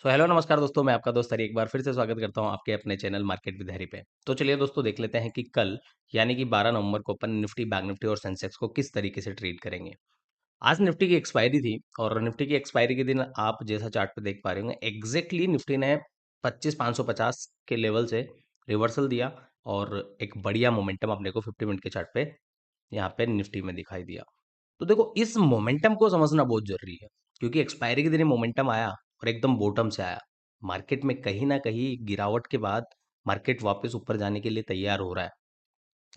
Hello नमस्कार दोस्तों, मैं आपका दोस्त हरी एक बार फिर से स्वागत करता हूं आपके अपने चैनल मार्केट विद हरी पे। तो चलिए दोस्तों देख लेते हैं कि कल यानी कि 12 नवंबर को अपन निफ्टी, बैंक निफ्टी और सेंसेक्स को किस तरीके से ट्रीट करेंगे। आज निफ्टी की एक्सपायरी थी और निफ्टी की एक्सपायरी के दिन आप जैसा चार्ट पे देख पा रहे होंगे एग्जैक्टली निफ्टी ने 25,550 के लेवल से रिवर्सल दिया और एक बढ़िया मोमेंटम अपने को 50 मिनट के चार्ट पे यहाँ पे निफ्टी में दिखाई दिया। तो देखो इस मोमेंटम को समझना बहुत जरूरी है क्योंकि एक्सपायरी के दिन मोमेंटम आया और एकदम बॉटम से आया। मार्केट में कहीं ना कहीं गिरावट के बाद मार्केट वापस ऊपर जाने के लिए तैयार हो रहा है।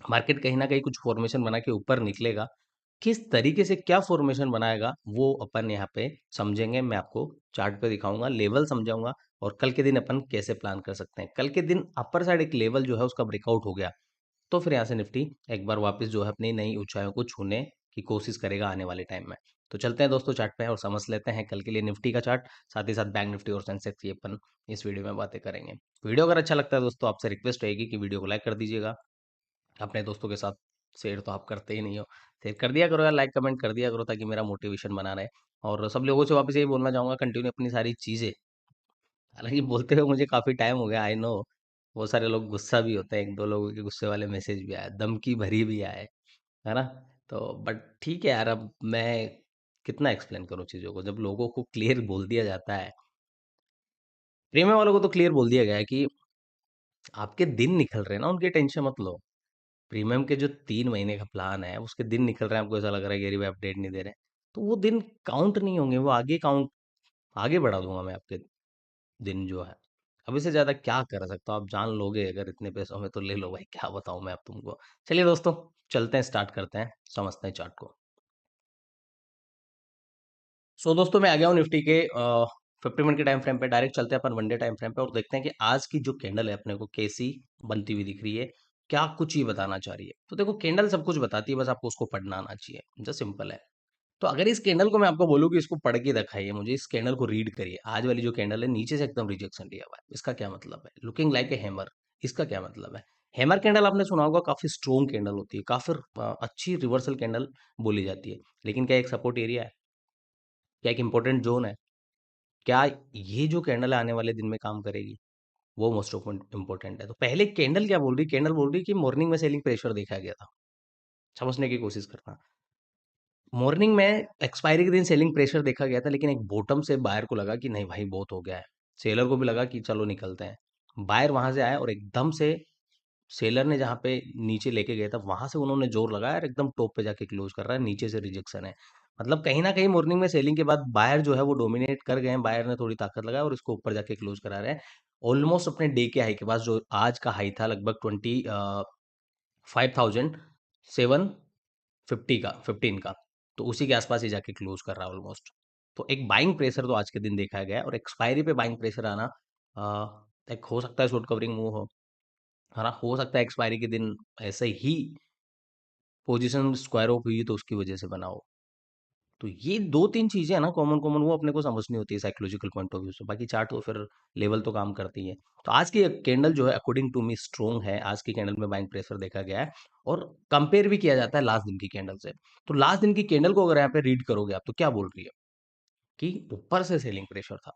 मार्केट कहीं ना कहीं कुछ फॉर्मेशन बना के ऊपर निकलेगा। किस तरीके से क्या फॉर्मेशन बनाएगा वो अपन यहाँ पे समझेंगे। मैं आपको चार्ट पे दिखाऊंगा, लेवल समझाऊंगा और कल के दिन अपन कैसे प्लान कर सकते हैं। कल के दिन अपर साइड एक लेवल जो है उसका ब्रेकआउट हो गया तो फिर यहाँ से निफ्टी एक बार वापस जो है अपनी नई ऊंचाइयों को छूने की कोशिश करेगा आने वाले टाइम में। तो चलते हैं दोस्तों चार्ट पे और समझ लेते हैं कल के लिए निफ्टी का चार्ट, साथ ही साथ बैंक निफ्टी और सेंसेक्स की अपन इस वीडियो में बातें करेंगे। वीडियो अगर अच्छा लगता है दोस्तों आपसे रिक्वेस्ट रहेगी कि वीडियो को लाइक कर दीजिएगा। अपने दोस्तों के साथ शेयर तो आप करते ही नहीं हो, शेयर कर दिया करो यार, लाइक कमेंट कर दिया करो ताकि मेरा मोटिवेशन बना रहे। और सब लोगों से वापस यही बोलना चाहूंगा, कंटिन्यू अपनी सारी चीजें, हालांकि बोलते हुए मुझे काफी टाइम हो गया, आई नो। बहुत सारे लोग गुस्सा भी होते हैं, एक दो लोगों के गुस्से वाले मैसेज भी आए, धमकी भरी भी आए, है ना। तो बट ठीक है यार, अब मैं कितना एक्सप्लेन करूं चीजों को जब लोगों को क्लियर बोल दिया जाता है। प्रीमियम वालों को तो क्लियर बोल दिया गया है कि आपके दिन निकल रहे हैं ना, उनकी टेंशन मत लो। प्रीमियम के जो 3 महीने का प्लान है उसके दिन निकल रहे हैं, आपको ऐसा लग रहा है कि अरे भाई अपडेट नहीं दे रहे, तो वो दिन काउंट नहीं होंगे, वो आगे काउंट, आगे बढ़ा दूंगा मैं आपके दिन जो है। अब इससे ज्यादा क्या कर सकता हूँ, आप जान लोगे अगर इतने पैसों में तो ले लो भाई, क्या बताऊं मैं अब तुमको। चलिए दोस्तों चलते हैं, स्टार्ट करते हैं, समझते हैं चार्ट को। दोस्तों मैं आ गया हूँ निफ्टी के 50 मिनट के टाइम फ्रेम पे। डायरेक्ट चलते हैं अपन वन डे टाइम फ्रेम पे और देखते हैं कि आज की जो कैंडल है अपने को कैसी बनती हुई दिख रही है, क्या कुछ ही बताना चाह रही है। तो देखो कैंडल सब कुछ बताती है, बस आपको उसको पढ़ना आना चाहिए, जस्ट सिंपल है। तो अगर इस कैंडल को मैं आपको बोलूँ कि इसको पढ़ के दिखाइए मुझे, इस कैंडल को रीड करिए, आज वाली जो कैंडल है नीचे से एकदम रिजेक्शन लिया हुआ है, इसका क्या मतलब है? लुकिंग लाइक ए हैमर, इसका क्या मतलब है? हैमर कैंडल आपने सुना होगा, काफी स्ट्रॉन्ग कैंडल होती है, काफी अच्छी रिवर्सल कैंडल बोली जाती है। लेकिन क्या एक सपोर्ट एरिया है? क्या एक इंपॉर्टेंट जोन है? क्या ये जो कैंडल है आने वाले दिन में काम करेगी? वो मोस्ट इंपॉर्टेंट है। तो पहले कैंडल क्या बोल रही, कैंडल बोल रही कि मॉर्निंग में सेलिंग प्रेशर देखा गया था। समझने की कोशिश करना, मॉर्निंग में एक्सपायरी के दिन सेलिंग प्रेशर देखा गया था, लेकिन एक बॉटम से बायर को लगा कि नहीं भाई बहुत हो गया है। सेलर को भी लगा कि चलो निकलते हैं। बायर वहां से आया और एकदम से सेलर ने जहाँ पे नीचे लेके गया था वहां से उन्होंने जोर लगाया और एकदम टॉप पे जाके क्लोज कर रहा है, नीचे से रिजेक्शन है। मतलब कहीं ना कहीं मॉर्निंग में सेलिंग के बाद बायर जो है वो डोमिनेट कर गए हैं, बायर ने थोड़ी ताकत लगाया और इसको ऊपर जाके क्लोज करा रहे हैं। ऑलमोस्ट अपने डे के हाई के पास, जो आज का हाई था लगभग 25,750 का, 15 का, तो उसी के आसपास ही जाके क्लोज कर रहा है ऑलमोस्ट। तो एक बाइंग प्रेशर तो आज के दिन देखा गया है और एक्सपायरी पे बाइंग प्रेशर आना, एक हो सकता है शॉर्ट कवरिंग मूव हो, है ना, हो सकता है एक्सपायरी के दिन ऐसे ही पोजीशन स्क्वायर ऑफ हुई तो उसकी वजह से बना हो। तो ये दो तीन चीजें है ना कॉमन कॉमन, वो अपने को समझनी होती है साइकोलॉजिकल पॉइंट ऑफ व्यू से, बाकी चार्ट तो फिर लेवल तो काम करती है। तो आज की कैंडल जो है अकॉर्डिंग टू मी स्ट्रोंग है, आज की कैंडल में बाइंग प्रेशर देखा गया है और कंपेयर भी किया जाता है लास्ट दिन की कैंडल से। तो लास्ट दिन की कैंडल को अगर यहाँ पे रीड करोगे आप तो क्या बोल रही है कि ऊपर से सेलिंग प्रेशर था,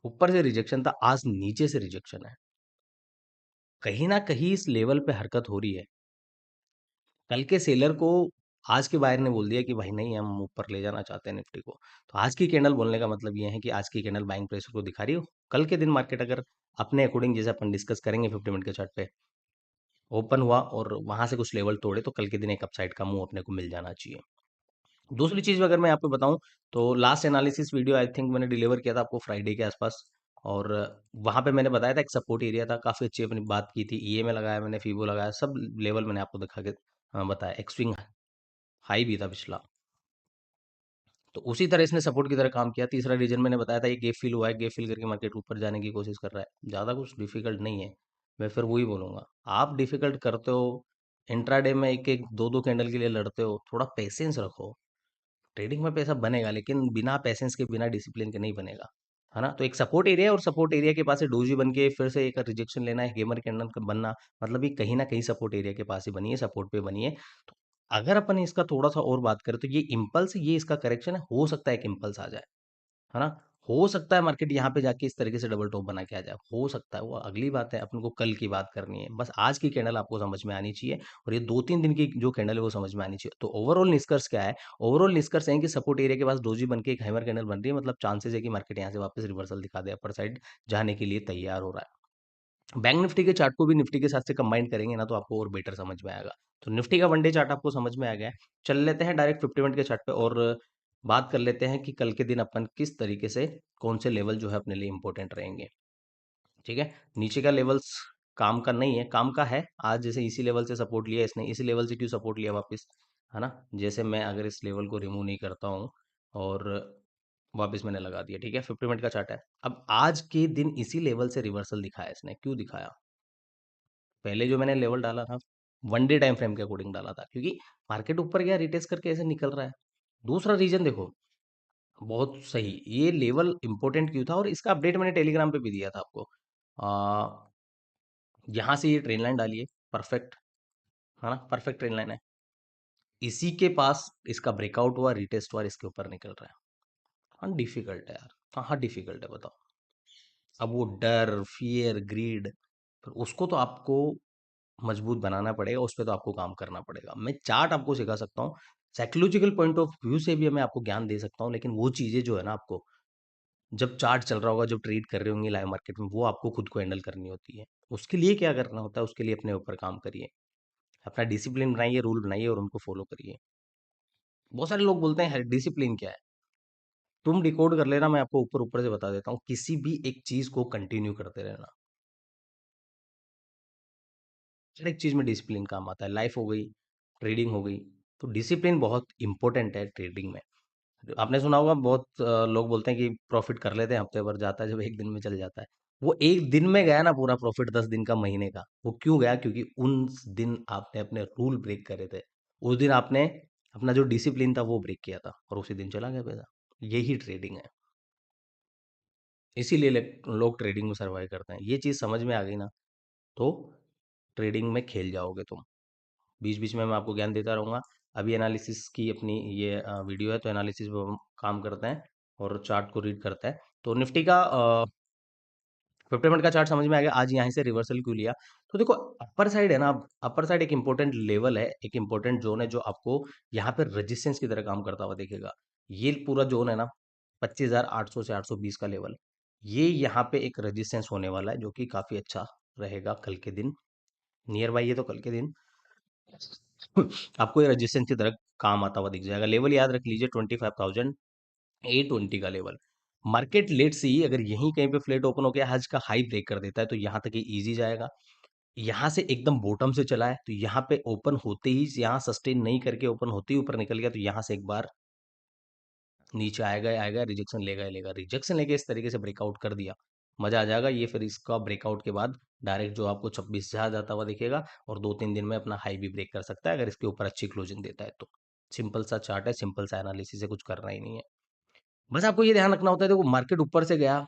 ऊपर से रिजेक्शन था, आज नीचे से रिजेक्शन है। कहीं ना कहीं इस लेवल पे हरकत हो रही है। कल के सेलर को आज के बायर ने बोल दिया कि भाई नहीं, हम ऊपर ले जाना चाहते हैं निफ्टी को। तो आज की कैंडल बोलने का मतलब ये है कि आज की कैंडल बाइंग प्रेशर को दिखा रही हो। कल के दिन मार्केट अगर अपने अकॉर्डिंग, जैसे अपन डिस्कस करेंगे 50 मिनट के चार्ट पे, ओपन हुआ और वहां से कुछ लेवल तोड़े तो कल के दिन एक अपसाइड का मुंह अपने को मिल जाना चाहिए। दूसरी चीज अगर मैं आपको बताऊं तो last analysis video I think मैंने डिलीवर किया था आपको फ्राइडे के आसपास, और वहां पे मैंने बताया था एक सपोर्ट एरिया था, काफी अच्छी अपनी बात की थी, ईए में लगाया मैंने, फीबो लगाया, सब लेवल मैंने आपको दिखा के बताया। एक स्विंग हाई भी था पिछला, तो उसी तरह इसने सपोर्ट की तरह काम किया। तीसरा रीजन मैंने बताया था, ये गैप फिल हुआ है, गैप फिल करके मार्केट ऊपर जाने की कोशिश कर रहा है, ज़्यादा कुछ डिफिकल्ट नहीं है। मैं फिर वही बोलूंगा, आप डिफिकल्ट करते हो, इंट्राडे में एक एक दो दो कैंडल के लिए लड़ते हो, थोड़ा पेशेंस रखो। ट्रेडिंग में पैसा बनेगा लेकिन बिना पेशेंस के, बिना डिसिप्लिन के नहीं बनेगा, है ना। तो एक सपोर्ट एरिया और सपोर्ट एरिया के पास से डोजी बन के फिर से एक रिजेक्शन लेना है, गेमर कैंडल का बनना, मतलब ये कहीं ना कहीं सपोर्ट एरिया के पास ही बनी है, सपोर्ट पे बनी है। तो अगर अपन इसका थोड़ा सा और बात करें तो ये इम्पल्स, ये इसका करेक्शन है, हो सकता है एक इम्पल्स आ जाए, है ना, हो सकता है मार्केट यहाँ पे जाके इस तरीके से डबल टॉप बना के आ जाए, हो सकता है, वो अगली बात है, अपन को कल की बात करनी है। बस आज की कैंडल आपको समझ में आनी चाहिए और ये 2-3 दिन की जो कैंडल है वो समझ में आनी चाहिए। तो ओवरऑल निष्कर्ष क्या है? ओवरऑल निष्कर्ष है कि सपोर्ट एरिया के पास डोजी बन के एक हैमर कैंडल बन रही है, मतलब चांसेस है कि मार्केट यहाँ से वापस रिवर्सल दिखा दे, अपर साइड जाने के लिए तैयार हो रहा है। बैंक निफ्टी के चार्ट को भी निफ्टी के साथ से कंबाइन करेंगे ना, तो आपको और बेटर समझ में आएगा। तो निफ्टी का वन डे चार्ट आपको समझ में आ गया है। चल लेते हैं डायरेक्ट 50 मिनट के चार्ट पे और बात कर लेते हैं कि कल के दिन अपन किस तरीके से कौन से लेवल जो है अपने लिए इंपॉर्टेंट रहेंगे। ठीक है, नीचे का लेवल्स काम का नहीं है, काम का है। आज जैसे इसी लेवल से सपोर्ट लिया इसने, इसी लेवल से क्यों सपोर्ट लिया वापस, है ना। जैसे मैं अगर इस लेवल को रिमूव नहीं करता हूँ और वापस मैंने लगा दिया, ठीक है, 50 मिनट का चार्ट है। अब आज के दिन इसी लेवल से रिवर्सल दिखाया इसने, क्यों दिखाया? पहले जो मैंने लेवल डाला था, वन डे टाइम फ्रेम के अकॉर्डिंग डाला था, क्योंकि मार्केट ऊपर गया रिटेस्ट करके ऐसे निकल रहा है। दूसरा रीजन देखो, बहुत सही, ये लेवल इंपॉर्टेंट क्यों था और इसका अपडेट मैंने टेलीग्राम पे भी दिया था आपको। यहाँ से ये ट्रेन लाइन डालिए, परफेक्ट, है ना, परफेक्ट ट्रेन लाइन है। इसी के पास इसका ब्रेकआउट हुआ, रिटेस्ट हुआ, इसके ऊपर निकल रहा है। हाँ डिफिकल्ट है यार, कहाँ डिफिकल्ट है बताओ। अब वो डर, फियर, ग्रीड, फिर उसको तो आपको मजबूत बनाना पड़ेगा, उस पे तो आपको काम करना पड़ेगा। मैं चार्ट आपको सिखा सकता हूँ, साइकोलॉजिकल पॉइंट ऑफ व्यू से भी मैं आपको ज्ञान दे सकता हूँ, लेकिन वो चीज़ें जो है ना, आपको जब चार्ट चल रहा होगा, जब ट्रेड कर रहे होंगे लाइव मार्केट में, वो आपको खुद को हैंडल करनी होती है। उसके लिए क्या करना होता है, उसके लिए अपने ऊपर काम करिए, अपना डिसिप्लिन बनाइए, रूल बनाइए और उनको फॉलो करिए। बहुत सारे लोग बोलते हैं डिसिप्लिन क्या है, तुम डिकोड कर लेना, मैं आपको ऊपर ऊपर से बता देता हूँ। किसी भी एक चीज को कंटिन्यू करते रहना, हर एक चीज में डिसिप्लिन काम आता है। लाइफ हो गई, ट्रेडिंग हो गई, तो डिसिप्लिन बहुत इंपॉर्टेंट है ट्रेडिंग में। आपने सुना होगा, बहुत लोग बोलते हैं कि प्रॉफिट कर लेते हैं, हफ्ते भर जाता है, जब एक दिन में चल जाता है। वो एक दिन में गया ना पूरा प्रॉफिट, 10 दिन का, महीने का, वो क्यों गया? क्योंकि उन दिन आपने अपने रूल ब्रेक करे थे, उस दिन आपने अपना जो डिसिप्लिन था वो ब्रेक किया था, और उसी दिन चला गया पैसा। यही ट्रेडिंग है, इसीलिए लोग ट्रेडिंग में सर्वाइव करते हैं। ये चीज़ समझ में आ गई ना, तो ट्रेडिंग में खेल जाओगे तुम। बीच बीच में मैं आपको ज्ञान देता रहूँगा। अभी एनालिसिस की अपनी ये वीडियो है, तो एनालिसिस पे हम काम करते हैं और चार्ट को रीड करते हैं। तो निफ्टी का 50 मिनट का चार्ट समझ में आ गया। आज यहाँ से रिवर्सल क्यों लिया? तो देखो, अपर साइड है ना, अपर साइड एक इंपॉर्टेंट लेवल है, एक इंपॉर्टेंट जोन है, जो आपको यहाँ पे रेजिस्टेंस की तरह काम करता हुआ देखेगा। ये पूरा जोन है ना, 25,800 से 820 का लेवल, ये यहाँ पे एक रेजिस्टेंस होने वाला है, जो कि काफी अच्छा रहेगा कल के दिन। नियर बाई ये तो कल के दिन आपको ये रेजिस्टेंस की तरह काम आता हुआ दिख जाएगा। लेवल याद रख लीजिए, 25,820 का लेवल। मार्केट लेट सी अगर यहीं कहीं पे फ्लैट ओपन होकर आज का हाई ब्रेक कर देता है, तो यहाँ तक ये इजी जाएगा। यहाँ से एकदम बॉटम से चला है, तो यहाँ पे ओपन होते ही, यहाँ सस्टेन नहीं करके ओपन होते ही ऊपर निकल गया, तो यहाँ से एक बार नीचे आएगा ही आएगा, रिजेक्शन लेगा ही लेगा। रिजेक्शन लेके इस तरीके से ब्रेकआउट कर दिया, मजा आ जाएगा। ये फिर इसका ब्रेकआउट के बाद डायरेक्ट जो आपको 26 से जाता हुआ दिखेगा, और 2-3 दिन में अपना हाई भी ब्रेक कर सकता है, अगर इसके ऊपर अच्छी क्लोजिंग देता है तो। सिंपल सा चार्ट है, सिंपल सा एनालिसिस है, कुछ करना ही नहीं है। बस आपको ये ध्यान रखना होता है, देखो मार्केट ऊपर से गया,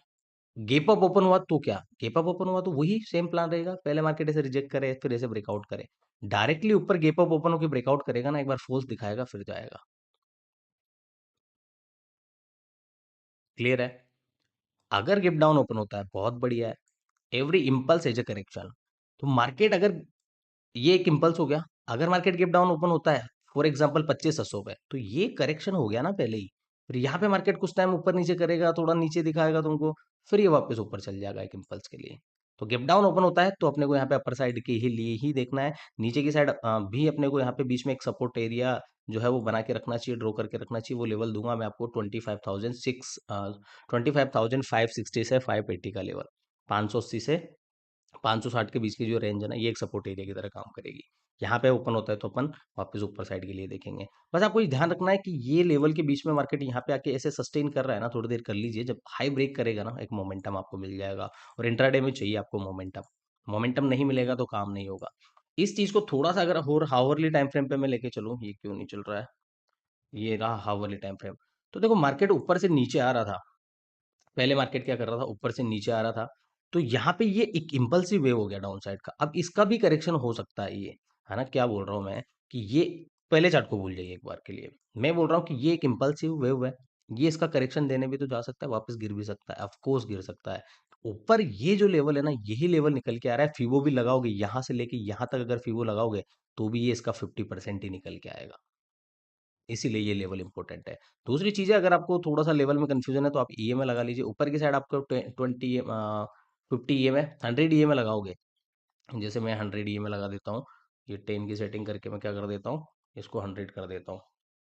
गैप अप ओपन हुआ तो क्या, गैप अप ओपन हुआ तो वही सेम प्लान रहेगा, पहले मार्केट ऐसे रिजेक्ट करे, फिर ऐसे ब्रेकआउट करे। डायरेक्टली ऊपर गैप अप ओपन होकर ब्रेकआउट करेगा ना, एक बार फोर्स दिखाएगा, फिर जाएगा। क्लियर है? अगर गैप डाउन ओपन होता है, बहुत बढ़िया है। Every impulse has a correction. तो मार्केट अगर, ये एक इम्पल्स हो गया, अगर मार्केट गैप डाउन ओपन होता है, फॉर एग्जांपल 25,800 पे, तो ये करेक्शन हो गया ना पहले ही। फिर यहाँ पे मार्केट कुछ टाइम ऊपर नीचे करेगा, थोड़ा नीचे दिखाएगा तुमको, फिर ये वापस ऊपर चल जाएगा एक इम्पल्स के लिए। तो गैप डाउन ओपन होता है, तो अपने को यहाँ पे अपर साइड के ही लिए ही देखना है। नीचे की साइड भी अपने को यहाँ पे बीच में एक सपोर्ट एरिया जो है वो बना के रखना चाहिए, ड्रॉ करके रखना चाहिए। वो लेवल दूंगा मैं आपको 25,560 से 580 का लेवल, 580 से 560 के बीच की जो रेंज है ना, ये एक सपोर्ट एरिया की तरह काम करेगी। यहाँ पे ओपन होता है तो अपन वापस ऊपर साइड के लिए देखेंगे। बस आपको ये ध्यान रखना है कि ये लेवल के बीच में मार्केट यहाँ पे आके ऐसे सस्टेन कर रहा है ना, थोड़ी देर कर लीजिए, जब हाई ब्रेक करेगा ना, एक मोमेंटम आपको मिल जाएगा। और इंट्राडे में चाहिए आपको मोमेंटम, मोमेंटम नहीं मिलेगा तो काम नहीं होगा। इस चीज को थोड़ा सा अगर और हावरली टाइम फ्रेम पे मैं लेके चलूँ, ये क्यों नहीं चल रहा है, ये रहा हावरली टाइम फ्रेम। तो देखो मार्केट ऊपर से नीचे आ रहा था, पहले मार्केट क्या कर रहा था, ऊपर से नीचे आ रहा था, तो यहाँ पे ये एक इम्पल्सिव वेव हो गया डाउन साइड का। अब इसका भी करेक्शन हो सकता है ये, है ना, क्या बोल रहा हूँ मैं, कि ये, पहले चार्ट को भूल जाइए एक बार के लिए, मैं बोल रहा हूँ कि ये एक इम्पल्सिव वेव है, ये इसका करेक्शन देने भी तो जा सकता है, वापस गिर भी सकता है, ऑफ कोर्स गिर सकता है। ऊपर ये जो लेवल है ना, यही लेवल निकल के आ रहा है। फिबो भी लगाओगे यहाँ से लेके यहाँ तक, अगर फिबो लगाओगे तो भी ये इसका 50% ही निकल के आएगा। इसीलिए ये लेवल इंपॉर्टेंट है। दूसरी चीज़ है, अगर आपको थोड़ा-सा लेवल में कन्फ्यूज़न है तो आप ईएमए लगा लीजिए। ऊपर की साइड आपको 50 ईएमए, 100 ईएमए लगाओगे। जैसे मैं 100 ईएमए लगा देता हूँ। ये 10 की सेटिंग करके मैं क्या कर देता हूँ, इसको 100 कर देता हूँ।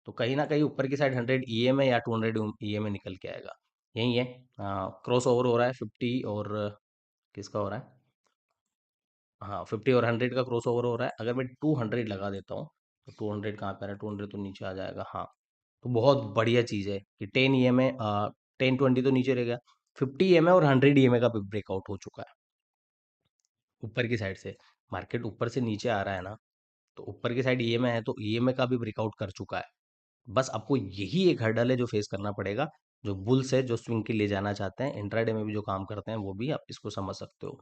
तो कहीं न कहीं ऊपर की साइड 100 ईएमए या 200 ईएमए निकल के आएगा। यही है। क्रॉस ओवर हो रहा है 50 और किसका हो रहा है? हाँ, 50 और 100 का क्रॉस ओवर हो रहा है। अगर मैं 200 लगा देता हूँ, तो 200 कहाँ पे आ रहा है? 200 तो नीचे आ जाएगा। हाँ, तो बहुत बढ़िया चीज़ है कि 10 ईएमए 10-20 तो नीचे रह गया। 50 ईएमए और 100 ईएमए का ब्रेकआउट हो चुका है ऊपर की साइड से। मार्केट ऊपर से नीचे आ रहा है ना, तो ऊपर की साइड ईएमए है, तो ईएमए का भी ब्रेकआउट कर चुका है। बस आपको यही एक हर्डल है जो फेस करना पड़ेगा। जो बुल्स है, जो स्विंग के लिए जाना चाहते हैं, इंट्राडे में भी जो काम करते हैं, वो भी आप इसको समझ सकते हो।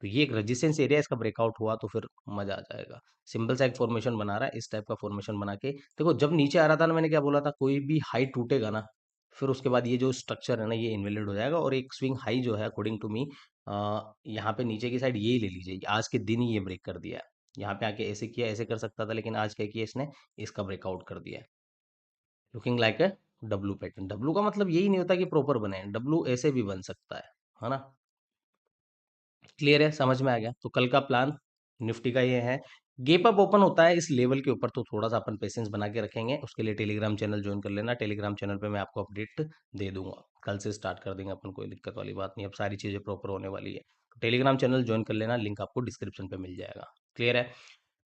तो ये एक रेजिस्टेंस एरिया, इसका ब्रेकआउट हुआ तो फिर मजा आ जाएगा। सिंपल सा एक फॉर्मेशन बना रहा है, इस टाइप का फॉर्मेशन बना के देखो। जब नीचे आ रहा था ना, मैंने क्या बोला था, कोई भी हाई टूटेगा ना, फिर उसके बाद ये जो स्ट्रक्चर है ना, ये इनवैलिड हो जाएगा। और एक स्विंग हाई जो है, अकॉर्डिंग टू मी, यहाँ पे नीचे की साइड यही ले लीजिए। आज के दिन ही ये ब्रेक कर दिया है। यहाँ पे आके ऐसे किया, ऐसे कर सकता था, लेकिन आज क्या किया इसने, इसका ब्रेकआउट कर दिया है। Looking like A W pattern. W का मतलब यही नहीं होता कि प्रॉपर बने, डब्लू ऐसे भी बन सकता है ना। क्लियर है, समझ में आ गया। तो कल का प्लान निफ्टी का ये है। गेप अप ओपन होता है इस लेवल के ऊपर, तो थोड़ा सा अपन पेशेंस बना के रखेंगे। उसके लिए टेलीग्राम चैनल ज्वाइन कर लेना। टेलीग्राम चैनल पे मैं आपको अपडेट दे दूंगा। कल से स्टार्ट कर देंगे अपन, कोई दिक्कत वाली बात नहीं, अब सारी चीजें प्रॉपर होने वाली है। तो टेलीग्राम चैनल ज्वाइन कर लेना, लिंक आपको डिस्क्रिप्शन पे मिल जाएगा। क्लियर है।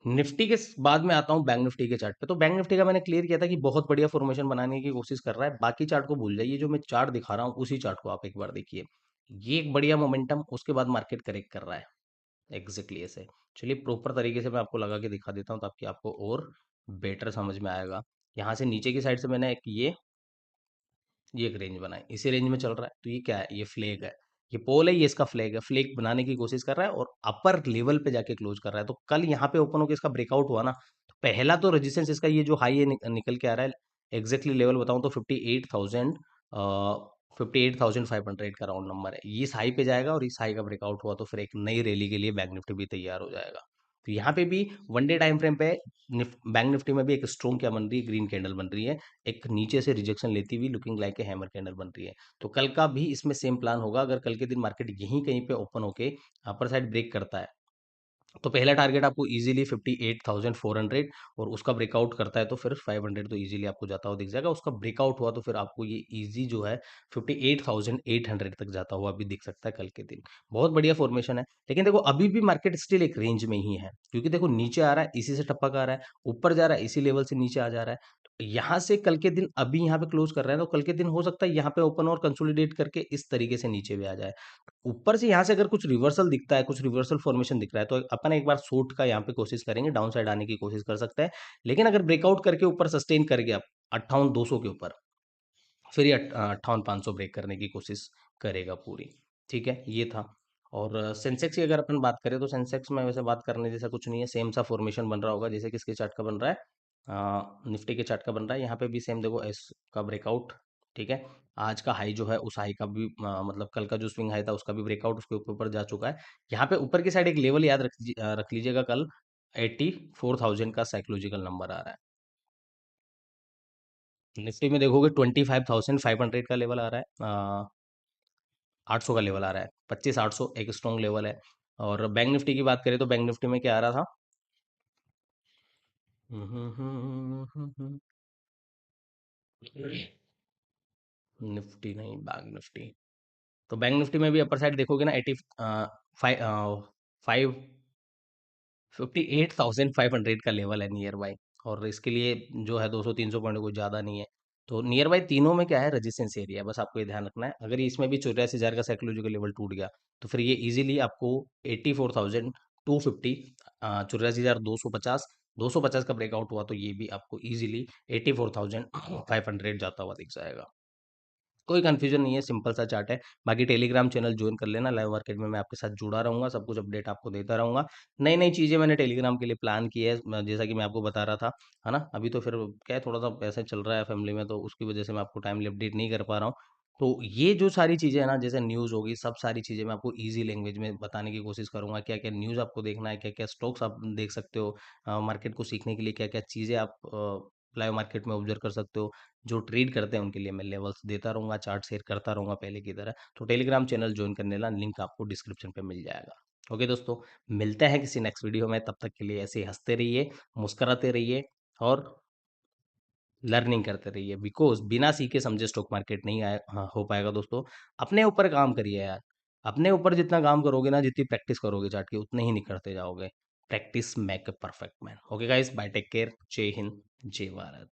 निफ्टी के बाद में आता हूँ बैंक निफ्टी के चार्ट पे। तो बैंक निफ्टी का मैंने क्लियर किया था कि बहुत बढ़िया फॉर्मेशन बनाने की कोशिश कर रहा है। बाकी चार्ट को भूल जाइए, जो मैं चार्ट दिखा रहा हूँ उसी चार्ट को आप एक बार देखिए। ये एक बढ़िया मोमेंटम, उसके बाद मार्केट करेक्ट कर रहा है एग्जैक्टली ऐसे। चलिए प्रॉपर तरीके से मैं आपको लगा के दिखा देता हूँ, ताकि आपको और बेटर समझ में आएगा। यहाँ से नीचे की साइड से मैंने एक ये एक रेंज बनाई, इसी रेंज में चल रहा है। तो ये क्या है? ये फ्लैग है, ये पोल है, ये इसका फ्लैग है। फ्लैग बनाने की कोशिश कर रहा है और अपर लेवल पे जाके क्लोज कर रहा है। तो कल यहाँ पे ओपन होकर इसका ब्रेकआउट हुआ ना, तो पहला तो रेजिस्टेंस इसका ये जो हाई है निकल के आ रहा है। एग्जैक्टली लेवल बताऊं तो 58,000, 58,500 का राउंड नंबर है। ये इस हाई पे जाएगा और इस हाई का ब्रेकआउट हुआ तो फिर एक नई रैली के लिए बैंक निफ्टी भी तैयार हो जाएगा। तो यहाँ पे भी वन डे टाइम फ्रेम पे बैंक निफ्टी में भी एक स्ट्रॉन्ग क्या बन रही है, ग्रीन कैंडल बन रही है। एक नीचे से रिजेक्शन लेती हुई looking like a hammer candle बन रही है। तो कल का भी इसमें सेम प्लान होगा। अगर कल के दिन मार्केट यहीं कहीं पे ओपन होके अपर साइड ब्रेक करता है, तो पहला टारगेट आपको इजीली 58,400, और उसका ब्रेकआउट करता है तो फिर 500 तो इजीली आपको जाता हुआ दिख जाएगा। उसका ब्रेकआउट हुआ तो फिर आपको ये इजी जो है 58,800 तक जाता हुआ भी दिख सकता है कल के दिन। बहुत बढ़िया फॉर्मेशन है। लेकिन देखो अभी भी मार्केट स्टिल एक रेंज में ही है, क्योंकि देखो नीचे आ रहा है, इसी से टपक आ रहा है, ऊपर जा रहा है, इसी लेवल से नीचे आ जा रहा है। तो यहाँ से कल के दिन अभी यहाँ पे क्लोज कर रहा है, तो कल के दिन हो सकता है यहाँ पे ओपन और कंसोलिडेट करके इस तरीके से नीचे भी आ जाए। ऊपर से यहाँ से अगर कुछ रिवर्सल दिखता है, कुछ रिवर्सल फॉर्मेशन दिख रहा है, तो अपन एक बार शॉर्ट का यहाँ पे कोशिश करेंगे, डाउन साइड आने की कोशिश कर सकता है। लेकिन अगर ब्रेकआउट करके ऊपर सस्टेन कर गया 58,200 के ऊपर, फिर ये 58,500 ब्रेक करने की कोशिश करेगा पूरी। ठीक है, ये था। और सेंसेक्स की अगर अपन बात करें, तो सेंसेक्स में वैसे बात करने जैसा कुछ नहीं है। सेम सा फॉर्मेशन बन रहा होगा जैसे किसके चार्ट का बन रहा है, निफ्टी के चार्ट का बन रहा है। यहाँ पे भी सेम देखो, एस का ब्रेकआउट। ठीक है, आज का हाई जो है उस हाई का भी मतलब कल का जो स्विंग हाई था उसका भी ब्रेकआउट उसके ऊपर जा चुका है। यहाँ पे ऊपर की साइड एक लेवल याद रख लीजिएगा, कल 84,000 का साइकोलॉजिकल नंबर आ रहा है। निफ्टी में देखोगे 25,500 का लेवल आ रहा है, 800 का लेवल आ रहा है, 25,800 एक स्ट्रॉन्ग लेवल है। और बैंक निफ्टी की बात करें तो बैंक निफ्टी में क्या आ रहा था, निफ्टी नहीं, बैंक निफ्टी। तो बैंक निफ्टी में भी अपर साइड देखोगे ना, 5 58,500 का लेवल है नियर बाय। और इसके लिए जो है 200-300 पॉइंट कोई ज़्यादा नहीं है। तो नियर बाय तीनों में क्या है, रेजिस्टेंस एरिया है, बस आपको ये ध्यान रखना है। अगर इसमें भी 84,000 का साइकोलॉजिकल लेवल टूट गया, तो फिर ये इजीली आपको 84,250, 84,250, 250 का ब्रेकआउट हुआ तो ये भी आपको इजीली 84,500 जाता हुआ दिख जाएगा। कोई कन्फ्यूजन नहीं है, सिंपल सा चार्ट है। बाकी टेलीग्राम चैनल जॉइन कर लेना, लाइव मार्केट में मैं आपके साथ जुड़ा रहूँगा, सब कुछ अपडेट आपको देता रहूँगा। नई-नई चीज़ें मैंने टेलीग्राम के लिए प्लान की है, जैसा कि मैं आपको बता रहा था, है ना? अभी तो फिर क्या है, थोड़ा-सा ऐसे चल रहा है फैमिली में, तो उसकी वजह से मैं आपको टाइमली अपडेट नहीं कर पा रहा हूँ। तो ये जो सारी चीज़ें हैं ना, जैसे न्यूज़ होगी, सब सारी चीज़ें मैं आपको ईज़ी लैंग्वेज में बताने की कोशिश करूँगा। क्या-क्या न्यूज़ आपको देखना है, क्या-क्या स्टॉक्स आप देख सकते हो, मार्केट को सीखने के लिए क्या-क्या चीज़ें आप लाइव मार्केट में ऑब्ज़र्व कर सकते हो। जो ट्रेड करते हैं उनके लिए मैं लेवल्स देता रहूँगा, चार्ट शेयर करता रहूँगा पहले की तरह। तो टेलीग्राम चैनल जॉइन करने का लिंक आपको डिस्क्रिप्शन पे मिल जाएगा। ओके दोस्तों, मिलते हैं किसी नेक्स्ट वीडियो में, तब तक के लिए ऐसे ही हँसते रहिए, मुस्कुराते रहिए और लर्निंग करते रहिए, बिकॉज़ बिना सीखे समझे स्टॉक मार्केट नहीं हो पाएगा दोस्तों। अपने ऊपर काम करिए यार। अपने ऊपर जितना काम करोगे ना, जितनी प्रैक्टिस करोगे चार्ट की, उतने ही निखरते जाओगे। Practice make a perfect man. Okay guys, bye, take care, जय हिंद, जय भारत।